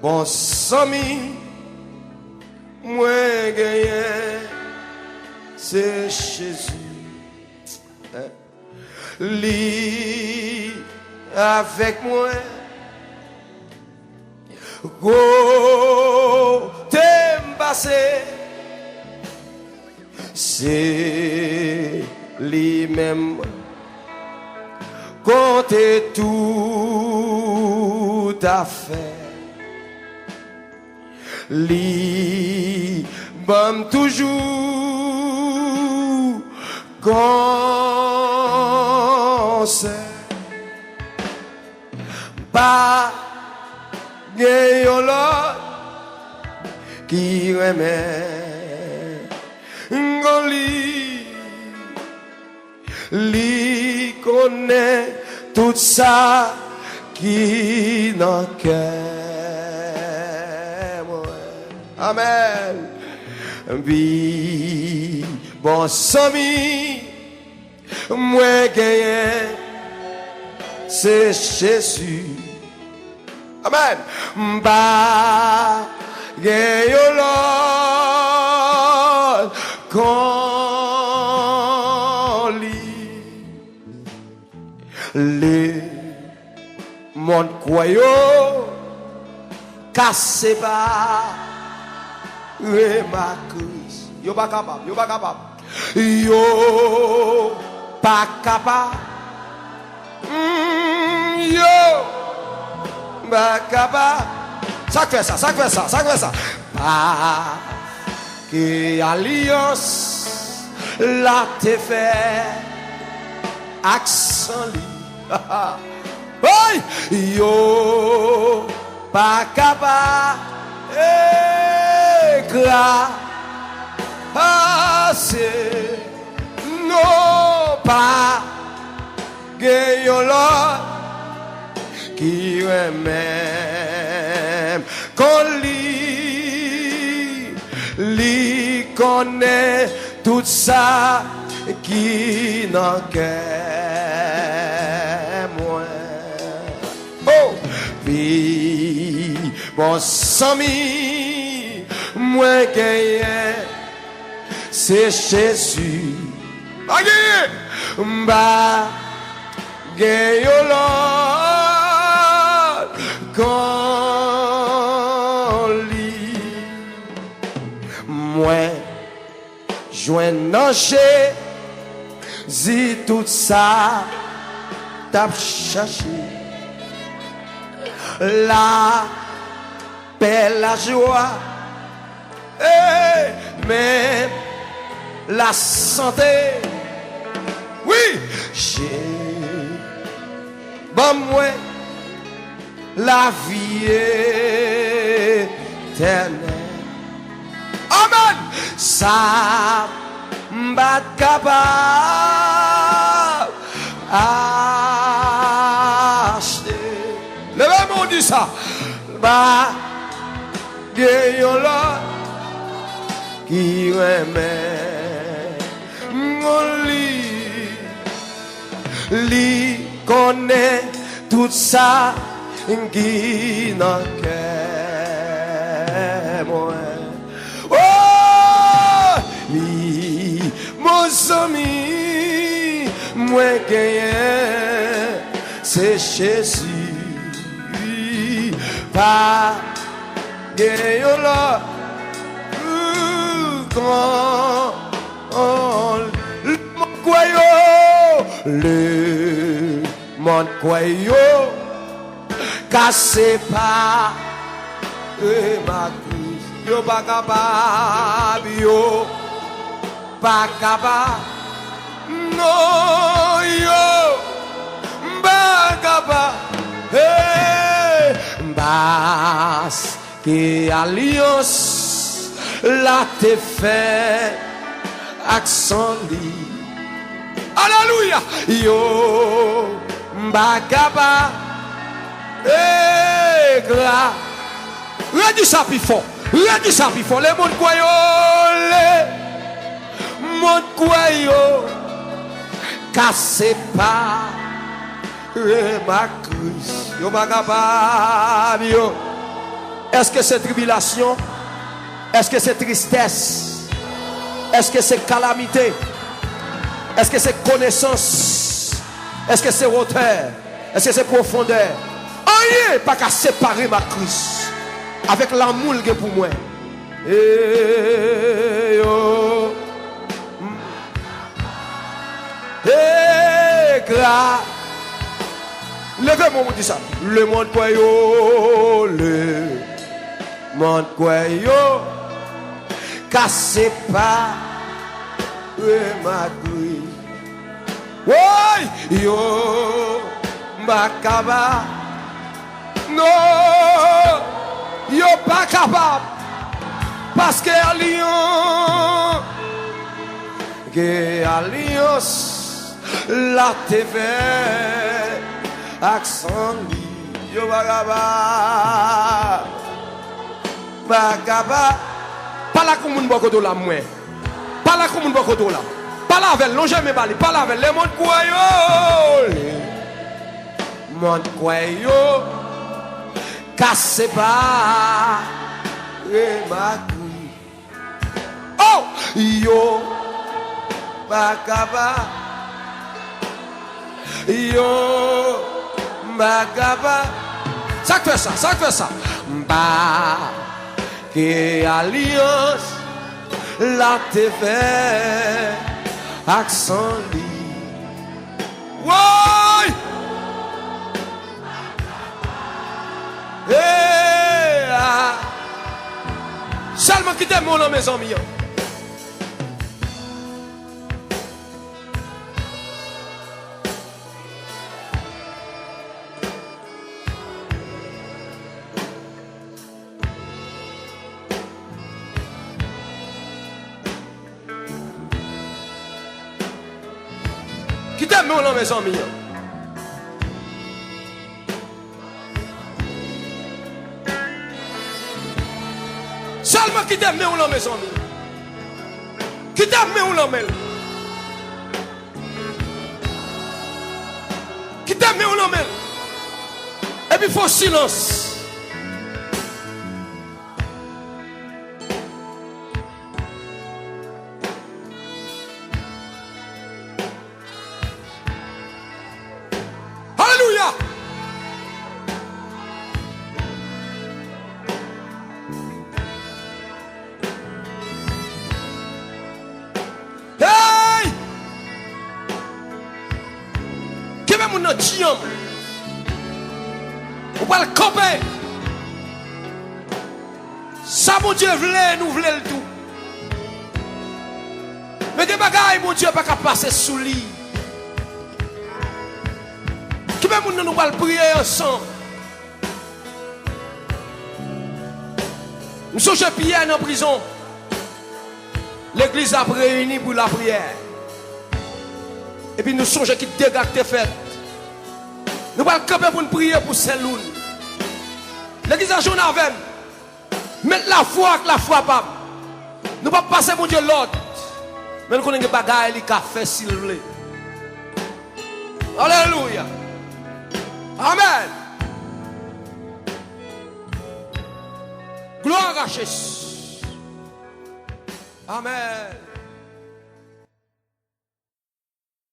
bon sami, moi gagné, c'est Jésus. Lui avec moi, go t'aime passé, c'est lui-même. Comptez tout à fait. Li bam toujours conseil. Pas gagne l'autre qui remet li connaît tout ça qui n'en cœur. Amen. Oui, bon sami, moi gagné, c'est Jésus. Amen. Bah, gagne l'autre qu'on lit. Les mon croyant cassé par ma crise. Yo pas capable, yo pas capable. Yo pas capable. Yo pas capable. Ça fait ça, ça fait ça, ça fait ça. Pas que alliance la te fait accent li. Hey! Yo pas capable écraser, non pas gagnons l'autre qui est même qu'on li connaît tout ça qui n'en qu'est moi. Oh, oui, bon sami, moi gagné, c'est Jésus. Pas gagné, bah gagné l'autre qu'on lit. Moi, joint nager, si tout ça t'a cherché. La paix, la joie, et même la santé. Oui, j'ai bon moi la vie éternelle. Amen. Ça m'a capable acheter. Le même on dit ça. Bah, gagnons là qui remet mon lit connaît tout ça qui n'en qu'est moi. Oh, oui, mon ami, moi gagné, c'est Jésus. Pas gagnons là quand le monde croyant, le monde croyant cassé par ma crise. Yo pas capable, yo pas capable, non yo pas capable. Hey, basse qui alliance la te fait accent li. Alléluia. Yo bagaba gras. Redis ça plus fort. Redis ça plus fort. Les monde croyant, les monde croyant cassé pas ma crise. Yo bagaba yo Est-ce que c'est tribulation? Est-ce que c'est tristesse? Est-ce que c'est calamité? Est-ce que c'est connaissance? Est-ce que c'est hauteur? Est-ce que c'est profondeur? Rien pas qu'à séparer ma Christ avec l'amour que pour moi. Levez-moi, on dit ça. Le monde quoi yo, le monde quoi yo, cassez pas, ma Christ. Oui, yo, Bakaba. Non, yo pas capable. Parce que alliance, la TV, accent, yo Bakaba. Bakaba. Pas là comme un beaucoup de la moins. Pas là comme un beaucoup de la. Pas là avec, non jamais balé. Pas là avec les mondes quoi yo. Les mondes quoi yo. Cassez pas, ma Christ. Oh, yo, Bakaba, yo, Bakaba. Ça fait ça, ça fait ça. Bah, que alliance, la TV, accent li. Ouais. Seulement qui t'aime mon nom, mes amis. Qui t'aime mon nom, mes amis. Seulement qui t'aime, mais on l'a mes amis. Qui t'aime, mais on l'a mis. Qui t'aime, mais on l'a mis. Et puis il faut silence. Alléluia. On va le camper. Ça, mon Dieu, voulait, nous voulons le tout. Mais des bagailles, mon Dieu, pas qu'à passer sous lit. Qui même nous va le prier ensemble. Nous sommes Pierre en prison. L'église a réuni pour la prière. Et puis nous sommes qui dégagent tes fêtes. Nous allons camper pour nous prier pour Saint-Loun. L'église a joué avec. Mettre la foi avec la foi, papa. Nous ne pouvons pas passer, mon Dieu, l'autre. Mais nous connaissons des bagailles qui ont fait s'il vous plaît. Alléluia. Amen. Gloire à Jésus. Amen.